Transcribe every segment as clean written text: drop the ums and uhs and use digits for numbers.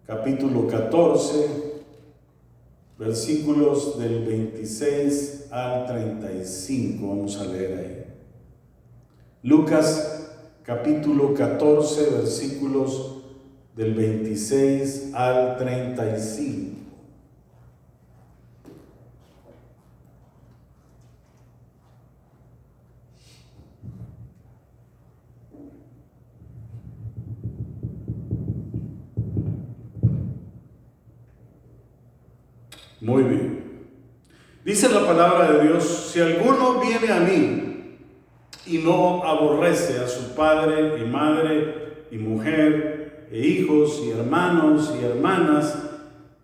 capítulo 14, versículos del 26 al 35. Vamos a leer ahí. Lucas, capítulo 14, versículos del 26 al 35. Muy bien. Dice la palabra de Dios: si alguno viene a mí y no aborrece a su padre y madre y mujer e hijos y hermanos y hermanas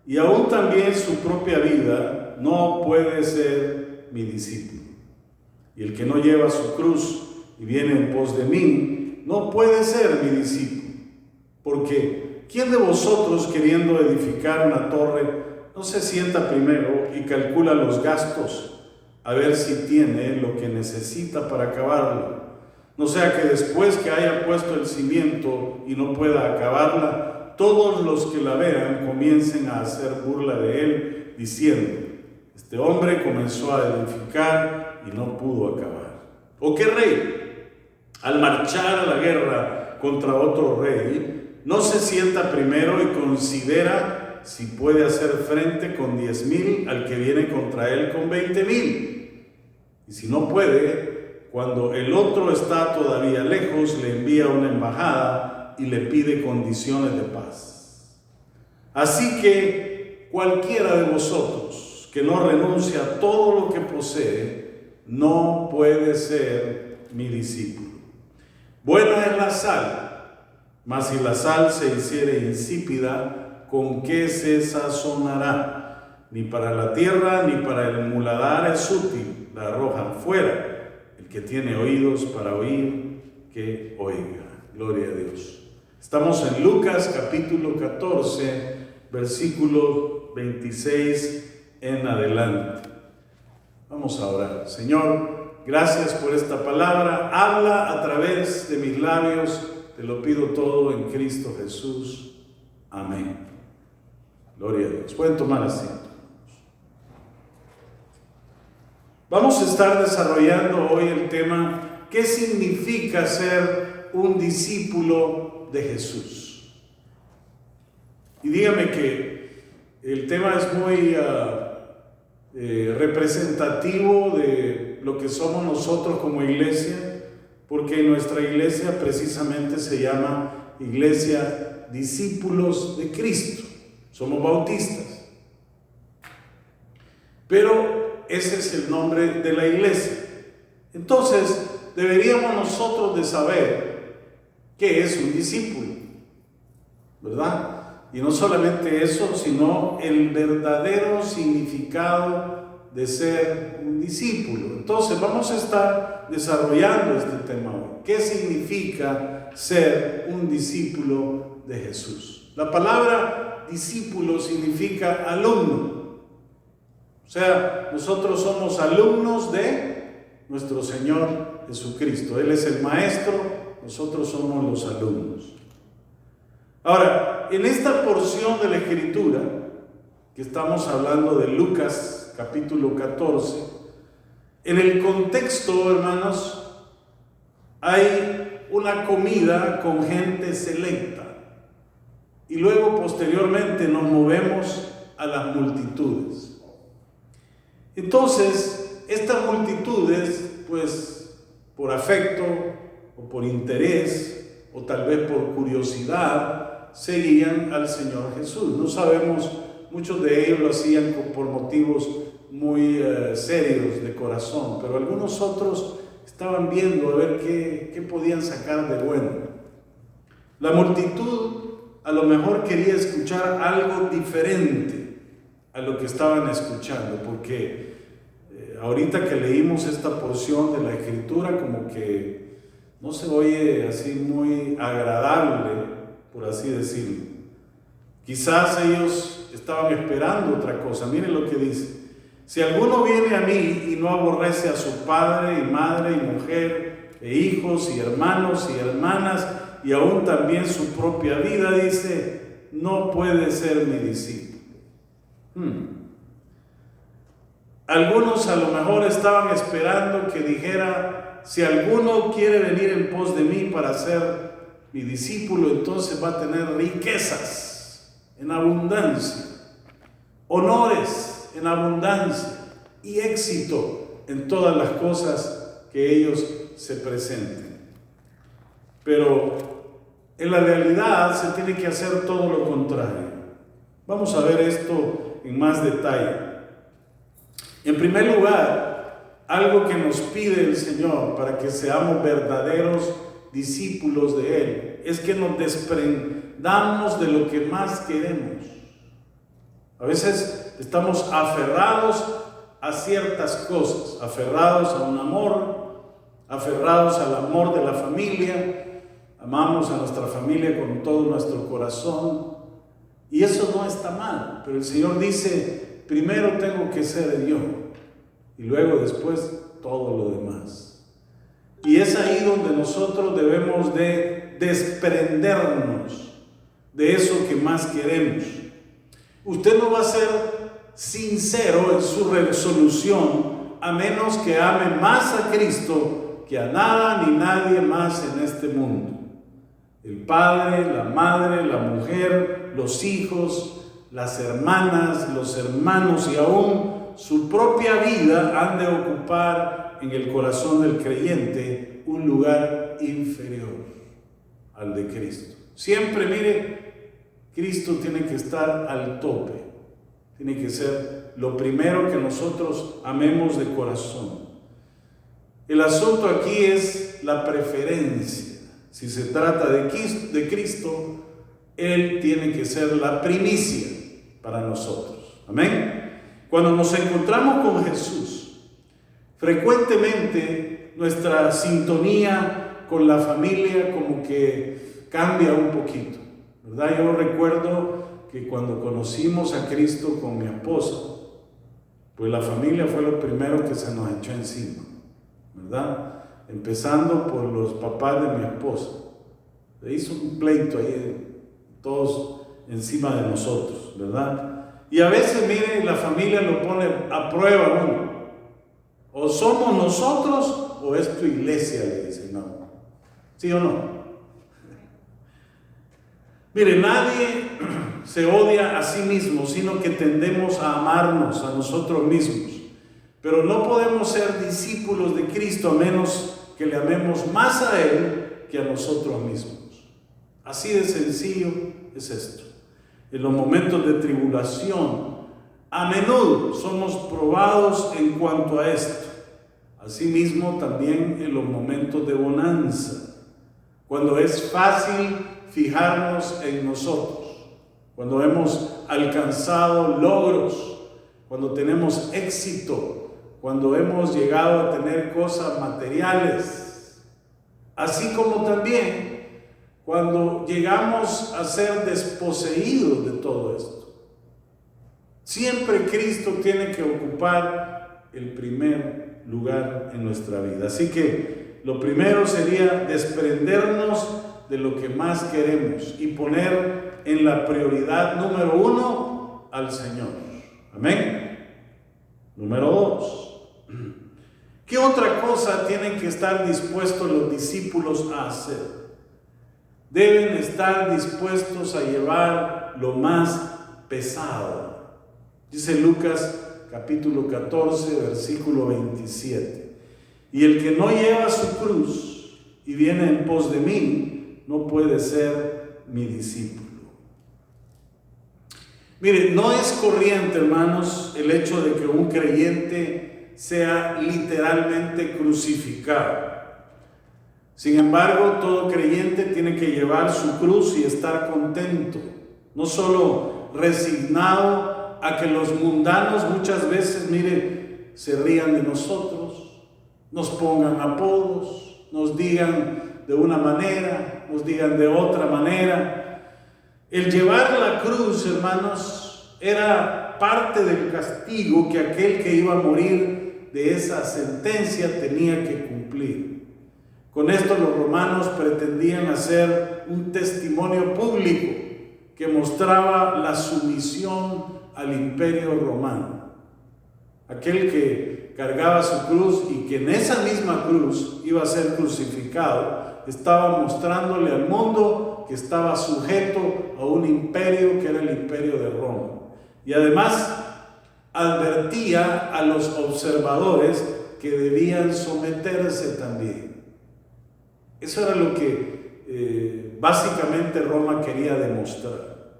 y aún también su propia vida, no puede ser mi discípulo. Y el que no lleva su cruz y viene en pos de mí, no puede ser mi discípulo. Porque ¿quién de vosotros, queriendo edificar una torre, no se sienta primero y calcula los gastos, a ver si tiene lo que necesita para acabarla? No sea que después que haya puesto el cimiento y no pueda acabarla, todos los que la vean comiencen a hacer burla de él, diciendo: este hombre comenzó a edificar y no pudo acabar. ¿O qué rey, al marchar a la guerra contra otro rey, no se sienta primero y considera si puede hacer frente con 10,000 al que viene contra él con 20,000? Y si no puede, cuando el otro está todavía lejos, le envía una embajada y le pide condiciones de paz. Así que cualquiera de vosotros que no renuncie a todo lo que posee, no puede ser mi discípulo. Buena es la sal, mas si la sal se hiciere insípida, ¿con qué se sazonará? Ni para la tierra ni para el muladar es útil, la arrojan fuera. El que tiene oídos para oír, que oiga. Gloria a Dios. Estamos en Lucas capítulo 14, versículo 26 en adelante. Vamos a orar. Señor, gracias por esta palabra. Habla a través de mis labios. Te lo pido todo en Cristo Jesús. Amén. Gloria a Dios. Pueden tomar asiento. Vamos a estar desarrollando hoy el tema: ¿qué significa ser un discípulo de Jesús? Y dígame que el tema es muy representativo de lo que somos nosotros como iglesia, porque nuestra iglesia precisamente se llama Iglesia Discípulos de Cristo. Somos bautistas, pero ese es el nombre de la iglesia. Entonces, deberíamos nosotros de saber qué es un discípulo, ¿verdad? Y no solamente eso, sino el verdadero significado de ser un discípulo. Entonces, vamos a estar desarrollando este tema hoy. ¿Qué significa ser un discípulo de Jesús? La palabra discípulo significa alumno. O sea, nosotros somos alumnos de nuestro Señor Jesucristo. Él es el maestro, nosotros somos los alumnos. Ahora, en esta porción de la Escritura que estamos hablando de Lucas capítulo 14, en el contexto, hermanos, hay una comida con gente selecta. Y luego, posteriormente, nos movemos a las multitudes. Entonces, estas multitudes, pues, por afecto, o por interés, o tal vez por curiosidad, seguían al Señor Jesús. No sabemos, muchos de ellos lo hacían por motivos muy serios de corazón, pero algunos otros estaban viendo a ver qué podían sacar de bueno. La multitud a lo mejor quería escuchar algo diferente a lo que estaban escuchando, porque ahorita que leímos esta porción de la Escritura, como que no se oye así muy agradable, por así decirlo. Quizás ellos estaban esperando otra cosa. Miren lo que dice: si alguno viene a mí y no aborrece a su padre y madre y mujer e hijos y hermanos y hermanas y aún también su propia vida, dice, no puede ser mi discípulo. Algunos a lo mejor estaban esperando que dijera: si alguno quiere venir en pos de mí para ser mi discípulo, entonces va a tener riquezas en abundancia, honores en abundancia y éxito en todas las cosas que ellos se presenten. Pero en la realidad se tiene que hacer todo lo contrario. Vamos a ver esto en más detalle. En primer lugar, algo que nos pide el Señor para que seamos verdaderos discípulos de Él es que nos desprendamos de lo que más queremos. A veces estamos aferrados a ciertas cosas, aferrados a un amor, aferrados al amor de la familia, amamos a nuestra familia con todo nuestro corazón, y eso no está mal, pero el Señor dice: primero tengo que ser yo, y luego después todo lo demás. Y es ahí donde nosotros debemos de desprendernos de eso que más queremos. Usted no va a ser sincero en su resolución a menos que ame más a Cristo que a nada ni nadie más en este mundo. El padre, la madre, la mujer, los hijos, las hermanas, los hermanos y aún su propia vida han de ocupar en el corazón del creyente un lugar inferior al de Cristo. Siempre, mire, Cristo tiene que estar al tope. Tiene que ser lo primero que nosotros amemos de corazón. El asunto aquí es la preferencia. Si se trata de Cristo, Él tiene que ser la primicia para nosotros. Amén. Cuando nos encontramos con Jesús, frecuentemente nuestra sintonía con la familia como que cambia un poquito, ¿verdad? Yo recuerdo que cuando conocimos a Cristo con mi esposa, pues la familia fue lo primero que se nos echó encima, ¿verdad? Empezando por los papás de mi esposa. Se hizo un pleito ahí, todos encima de nosotros, ¿verdad? Y a veces, mire, la familia lo pone a prueba uno. O somos nosotros o es tu iglesia, le dicen, no. ¿Sí o no? Mire, nadie se odia a sí mismo, sino que tendemos a amarnos a nosotros mismos. Pero no podemos ser discípulos de Cristo a menos que le amemos más a Él que a nosotros mismos. Así de sencillo es esto. En los momentos de tribulación, a menudo somos probados en cuanto a esto. Asimismo, también en los momentos de bonanza, cuando es fácil fijarnos en nosotros, cuando hemos alcanzado logros, cuando tenemos éxito, cuando hemos llegado a tener cosas materiales, así como también cuando llegamos a ser desposeídos de todo esto. Siempre Cristo tiene que ocupar el primer lugar en nuestra vida. Así que lo primero sería desprendernos de lo que más queremos y poner en la prioridad número 1 al Señor. Amén. Número 2. ¿Qué otra cosa tienen que estar dispuestos los discípulos a hacer? Deben estar dispuestos a llevar lo más pesado. Dice Lucas capítulo 14, versículo 27. Y el que no lleva su cruz y viene en pos de mí, no puede ser mi discípulo. Mire, no es corriente, hermanos, el hecho de que un creyente sea literalmente crucificado. Sin embargo, todo creyente tiene que llevar su cruz y estar contento, no solo resignado a que los mundanos muchas veces, mire, se rían de nosotros, nos pongan apodos, nos digan de una manera, nos digan de otra manera. El llevar la cruz, hermanos, era parte del castigo que aquel que iba a morir de esa sentencia tenía que cumplir. Con esto los romanos pretendían hacer un testimonio público que mostraba la sumisión al imperio romano. Aquel que cargaba su cruz y que en esa misma cruz iba a ser crucificado, estaba mostrándole al mundo que estaba sujeto a un imperio que era el imperio de Roma. Y además advertía a los observadores que debían someterse también. Eso era lo que básicamente Roma quería demostrar.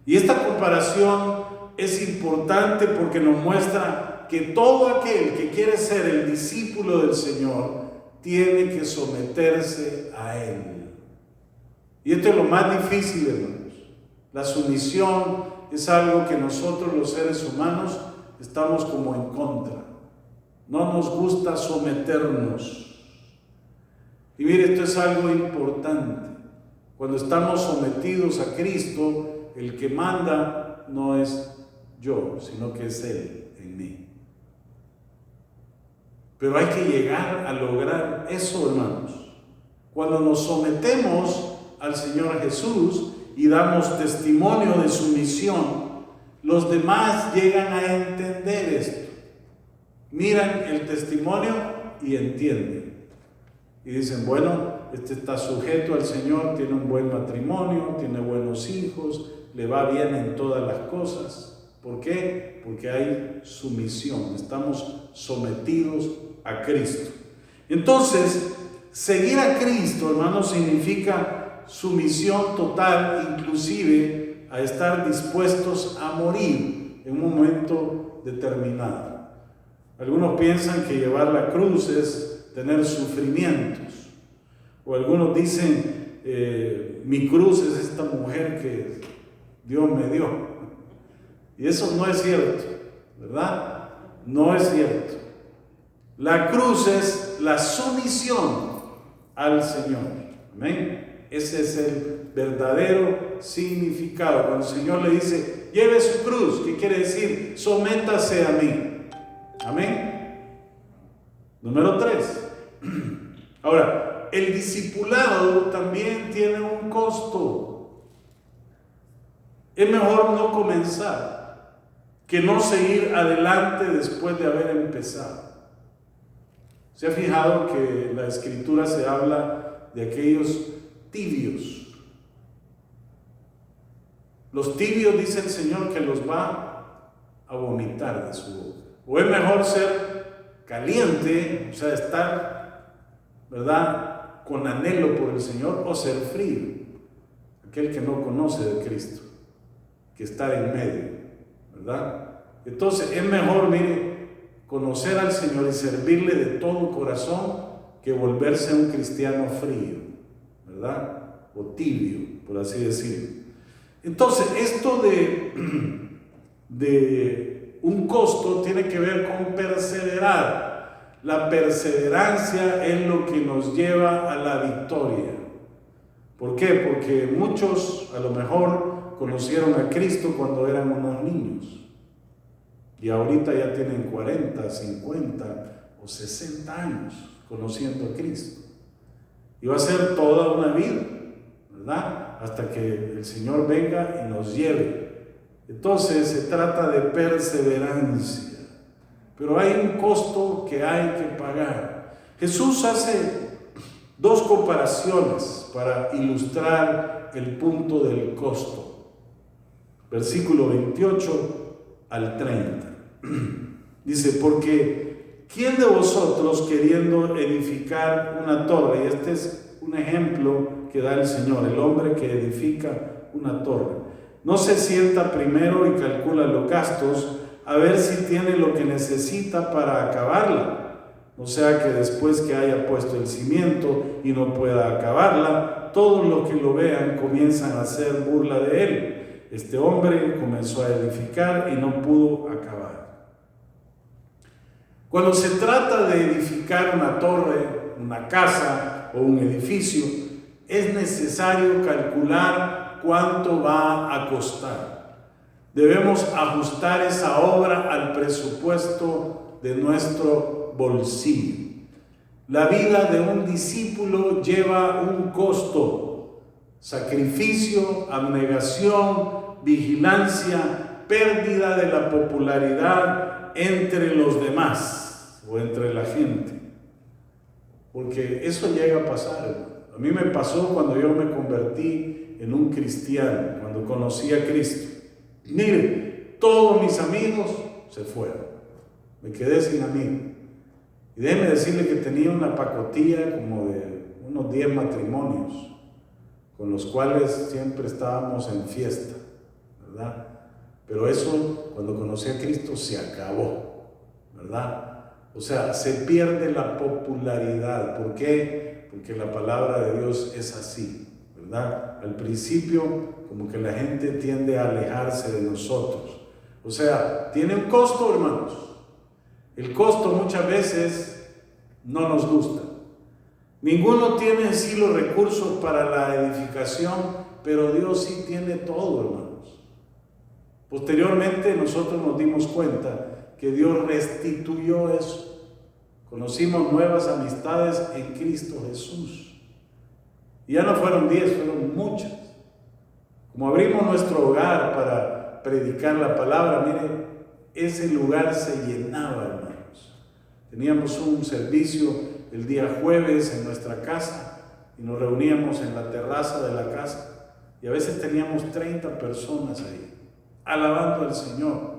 Y esta comparación es importante porque nos muestra que todo aquel que quiere ser el discípulo del Señor tiene que someterse a Él. Y esto es lo más difícil, hermanos. La sumisión es algo que nosotros los seres humanos estamos como en contra. No nos gusta someternos. Y mire, esto es algo importante. Cuando estamos sometidos a Cristo, el que manda no es yo, sino que es Él en mí. Pero hay que llegar a lograr eso, hermanos. Cuando nos sometemos al Señor Jesús y damos testimonio de su misión, los demás llegan a entender esto. Miran el testimonio y entienden. Y dicen, bueno, este está sujeto al Señor, tiene un buen matrimonio, tiene buenos hijos, le va bien en todas las cosas. ¿Por qué? Porque hay sumisión, estamos sometidos a Cristo. Entonces, seguir a Cristo, hermanos, significa sumisión total, inclusive a estar dispuestos a morir en un momento determinado. Algunos piensan que llevar la cruz es tener sufrimientos, o algunos dicen, mi cruz es esta mujer que Dios me dio. Y eso no es cierto, ¿verdad? No es cierto. La cruz es la sumisión al Señor. Amén. Ese es el verdadero significado. Cuando el Señor le dice, lleve su cruz, ¿qué quiere decir? Sométase a mí. Amén. Número 3. Ahora, el discipulado también tiene un costo. Es mejor no comenzar que no seguir adelante después de haber empezado. ¿Se ha fijado que en la Escritura se habla de aquellos tibios? Los tibios, dice el Señor, que los va a vomitar de su boca. O es mejor ser caliente, o sea, estar, ¿verdad?, con anhelo por el Señor, o ser frío, aquel que no conoce de Cristo, que estar en medio, ¿verdad? Entonces es mejor, mire, conocer al Señor y servirle de todo corazón que volverse un cristiano frío, ¿verdad? O tibio, por así decirlo. Entonces, esto de un costo tiene que ver con perseverar. La perseverancia es lo que nos lleva a la victoria. ¿Por qué? Porque muchos a lo mejor conocieron a Cristo cuando eran unos niños. Y ahorita ya tienen 40, 50 o 60 años conociendo a Cristo. Y va a ser toda una vida, ¿verdad? Hasta que el Señor venga y nos lleve. Entonces se trata de perseverancia. Pero hay un costo que hay que pagar. Jesús hace dos comparaciones para ilustrar el punto del costo. Versículo 28 al 30. Dice, porque ¿quién de vosotros queriendo edificar una torre? Y este es un ejemplo que da el Señor, el hombre que edifica una torre. No se sienta primero y calcula los gastos a ver si tiene lo que necesita para acabarla. No sea que después que haya puesto el cimiento y no pueda acabarla, todos los que lo vean comienzan a hacer burla de él. Este hombre comenzó a edificar y no pudo acabar. Cuando se trata de edificar una torre, una casa o un edificio, es necesario calcular cuánto va a costar. Debemos ajustar esa obra al presupuesto de nuestro bolsillo. La vida de un discípulo lleva un costo. sacrificio, abnegación, vigilancia, pérdida de la popularidad entre los demás o entre la gente. Porque eso llega a pasar. A mí me pasó cuando yo me convertí en un cristiano, cuando conocí a Cristo. Mire, todos mis amigos se fueron. Me quedé sin amigos. Y déjeme decirle que tenía una pacotilla como de unos 10 matrimonios, con los cuales siempre estábamos en fiesta, ¿verdad? Pero eso, cuando conocí a Cristo, se acabó, ¿verdad? O sea, se pierde la popularidad. ¿Por qué? Porque la palabra de Dios es así, ¿verdad? Al principio, como que la gente tiende a alejarse de nosotros. O sea, tiene un costo, hermanos. El costo muchas veces no nos gusta. Ninguno tiene en sí los recursos para la edificación, pero Dios sí tiene todo, hermanos. Posteriormente nosotros nos dimos cuenta que Dios restituyó eso. Conocimos nuevas amistades en Cristo Jesús. Y ya no fueron 10, fueron muchas. Como abrimos nuestro hogar para predicar la palabra, mire, ese lugar se llenaba, hermanos. Teníamos un servicio el día jueves en nuestra casa y nos reuníamos en la terraza de la casa y a veces teníamos 30 personas ahí, alabando al Señor,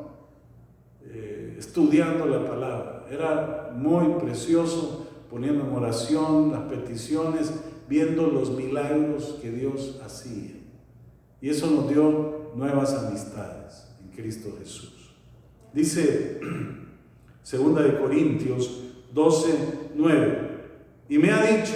estudiando la palabra. Era muy precioso, poniendo en oración las peticiones, viendo los milagros que Dios hacía. Y eso nos dio nuevas amistades en Cristo Jesús. Dice 2 de Corintios 12:9, y me ha dicho,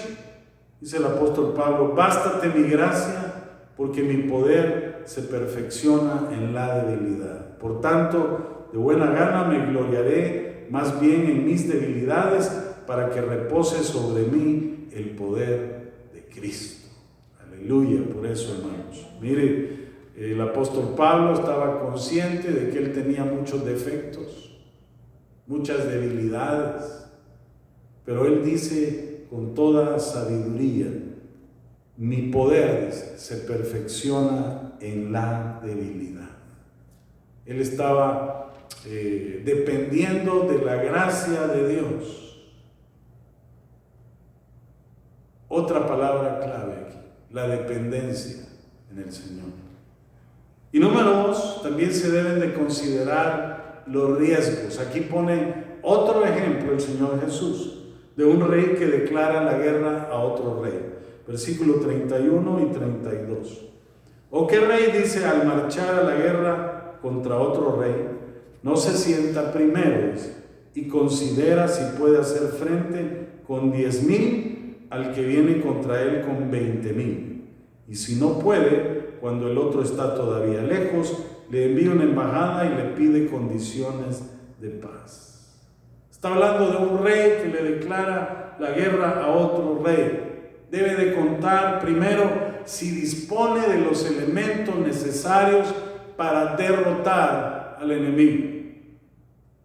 dice el apóstol Pablo, bástate mi gracia, porque mi poder se perfecciona en la debilidad. Por tanto, de buena gana me gloriaré más bien en mis debilidades, para que repose sobre mí el poder de Cristo. Aleluya, por eso, hermanos. Mire, el apóstol Pablo estaba consciente de que él tenía muchos defectos, muchas debilidades, pero él dice con toda sabiduría, mi poder, dice, se perfecciona en la debilidad. Él estaba dependiendo de la gracia de Dios. Otra palabra clave aquí, la dependencia en el Señor. Y número 2, también se deben de considerar los riesgos. Aquí pone otro ejemplo el Señor Jesús, de un rey que declara la guerra a otro rey. Versículo 31 y 32. ¿O qué rey, dice, al marchar a la guerra contra otro rey, no se sienta primero, dice, y considera si puede hacer frente con 10,000 al que viene contra él con 20,000? Y si no puede, cuando el otro está todavía lejos, le envía una embajada y le pide condiciones de paz. Está hablando de un rey que le declara la guerra a otro rey. Debe de contar primero si dispone de los elementos necesarios para derrotar al enemigo.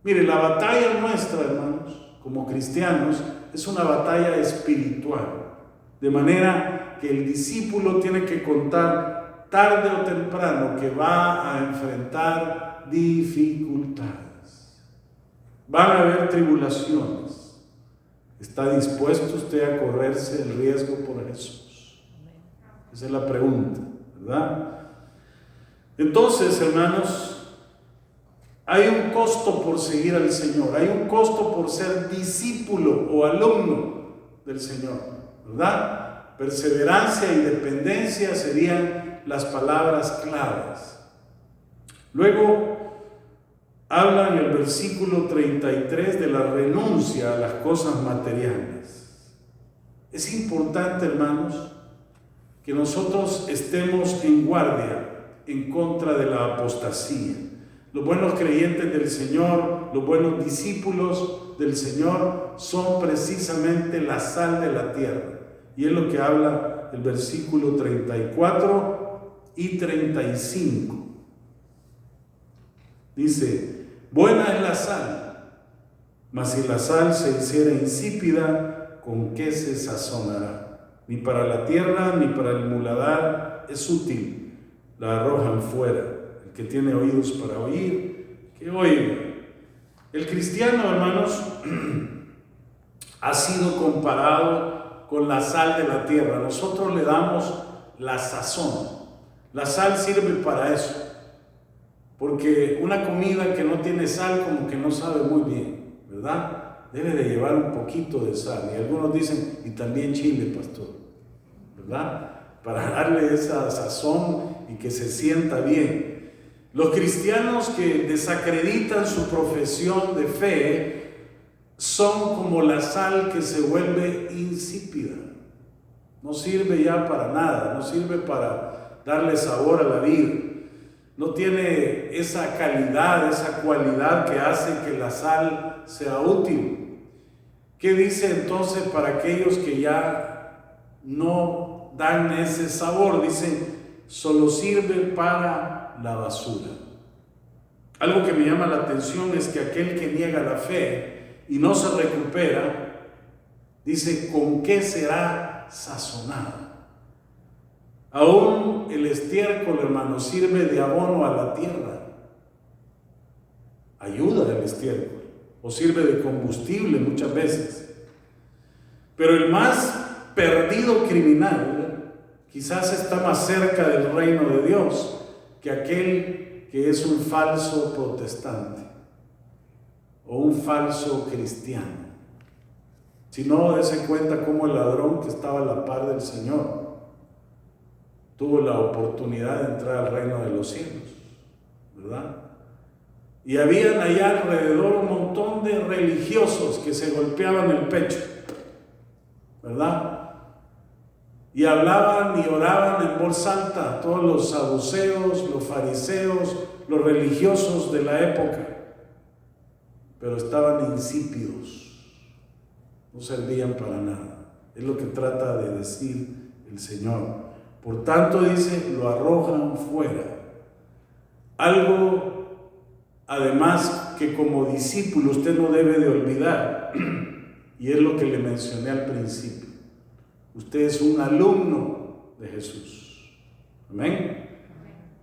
Mire, la batalla nuestra, hermanos, como cristianos, es una batalla espiritual. De manera que el discípulo tiene que contar tarde o temprano que va a enfrentar dificultades. Van a haber tribulaciones. ¿Está dispuesto usted a correrse el riesgo por Jesús? Esa es la pregunta, ¿verdad? Entonces, hermanos, hay un costo por seguir al Señor, hay un costo por ser discípulo o alumno del Señor, ¿verdad? Perseverancia y dependencia serían las palabras claves. Luego habla en el versículo 33 de la renuncia a las cosas materiales. Es importante, hermanos, que nosotros estemos en guardia en contra de la apostasía. Los buenos creyentes del Señor, los buenos discípulos del Señor son precisamente la sal de la tierra. Y es lo que habla el versículo 34 y 35. Dice, buena es la sal, mas si la sal se hiciera insípida, ¿con qué se sazonará? ni para la tierra ni para el muladar es útil, la arrojan fuera. El que tiene oídos para oír, que oiga. El cristiano, hermanos, ha sido comparado con la sal de la tierra. Nosotros le damos la sazón. La sal sirve para eso, porque una comida que no tiene sal como que no sabe muy bien, ¿verdad? Debe de llevar un poquito de sal. Y algunos dicen, y también chile, pastor, ¿verdad? Para darle esa sazón y que se sienta bien. Los cristianos que desacreditan su profesión de fe son como la sal que se vuelve insípida. No sirve ya para nada, no sirve para darle sabor a la vida. No tiene esa calidad, esa cualidad que hace que la sal sea útil. ¿Qué dice entonces para aquellos que ya no dan ese sabor? Dice, solo sirve para la basura. Algo que me llama la atención es que aquel que niega la fe y no se recupera, dice, ¿con qué será sazonada? Aún el estiércol, hermano, sirve de abono a la tierra. Ayuda el estiércol, o sirve de combustible muchas veces. Pero el más perdido criminal quizás está más cerca del reino de Dios que aquel que es un falso protestante o un falso cristiano. Si no, dése cuenta cómo el ladrón que estaba a la par del Señor tuvo la oportunidad de entrar al reino de los cielos, ¿verdad? Y habían allá alrededor un montón de religiosos que se golpeaban el pecho, ¿verdad? Y hablaban y oraban en voz alta, todos los saduceos, los fariseos, los religiosos de la época, pero estaban insípidos, no servían para nada. Es lo que trata de decir el Señor. Por tanto, dice, lo arrojan fuera. Algo, además, que como discípulo usted no debe de olvidar, y es lo que le mencioné al principio. Usted es un alumno de Jesús. Amén.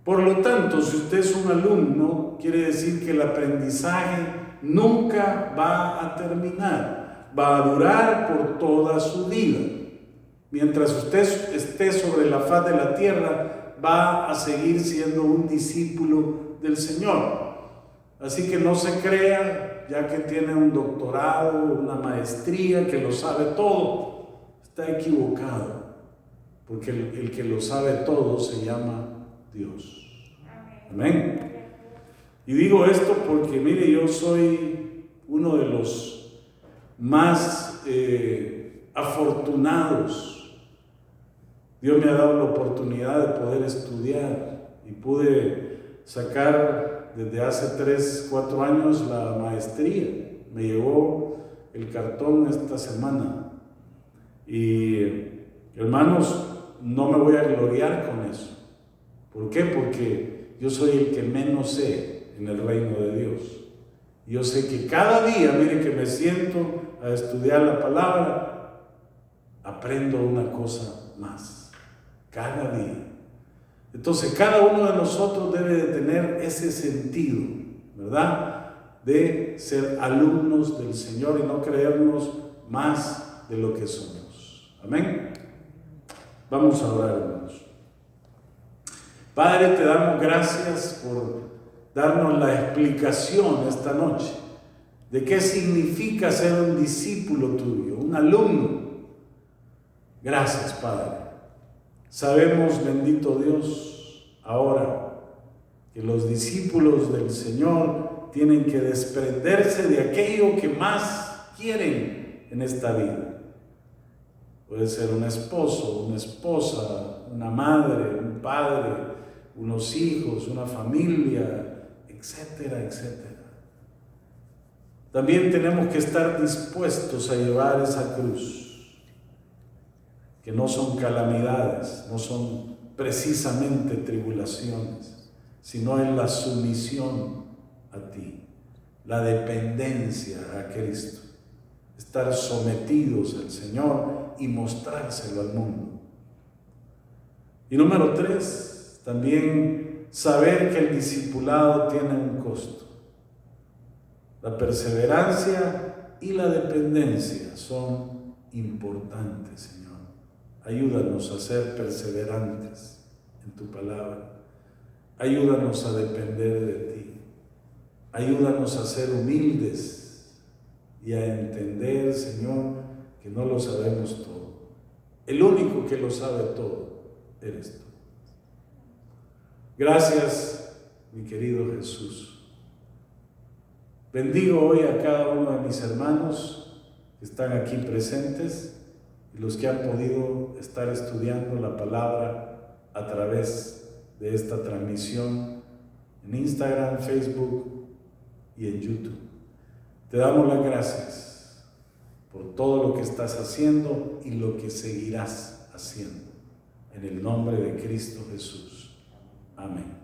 Por lo tanto, si usted es un alumno, quiere decir que el aprendizaje nunca va a terminar. Va a durar por toda su vida. Mientras usted esté sobre la faz de la tierra, va a seguir siendo un discípulo del Señor. Así que no se crea, ya que tiene un doctorado, una maestría, que lo sabe todo. Está equivocado, porque el que lo sabe todo se llama Dios. Amén. Y digo esto porque, mire, yo soy uno de los más afortunados. Dios me ha dado la oportunidad de poder estudiar y pude sacar desde hace 3, 4 años la maestría. Me llegó el cartón esta semana. Y hermanos, no me voy a gloriar con eso. ¿Por qué? Porque yo soy el que menos sé en el reino de Dios. Yo sé que cada día, mire, que me siento a estudiar la palabra, aprendo una cosa más. Cada día. Entonces, cada uno de nosotros debe de tener ese sentido, ¿verdad? De ser alumnos del Señor y no creernos más de lo que somos. Amén. Vamos a orar, hermanos. Padre, te damos gracias por darnos la explicación esta noche de qué significa ser un discípulo tuyo, un alumno. Gracias, Padre. Sabemos, bendito Dios, ahora que los discípulos del Señor tienen que desprenderse de aquello que más quieren en esta vida. Puede ser un esposo, una esposa, una madre, un padre, unos hijos, una familia, etcétera, etcétera. También tenemos que estar dispuestos a llevar esa cruz, que no son calamidades, no son precisamente tribulaciones, sino en la sumisión a ti, la dependencia a Cristo, estar sometidos al Señor y mostrárselo al mundo. Y número 3, también saber que el discipulado tiene un costo. La perseverancia y la dependencia son importantes, Señor. Ayúdanos a ser perseverantes en tu palabra. Ayúdanos a depender de ti. Ayúdanos a ser humildes y a entender, Señor, que no lo sabemos todo. El único que lo sabe todo eres tú. Gracias, mi querido Jesús. Bendigo hoy a cada uno de mis hermanos que están aquí presentes y los que han podido estar estudiando la palabra a través de esta transmisión en Instagram, Facebook y en YouTube. Te damos las gracias por todo lo que estás haciendo y lo que seguirás haciendo. En el nombre de Cristo Jesús. Amén.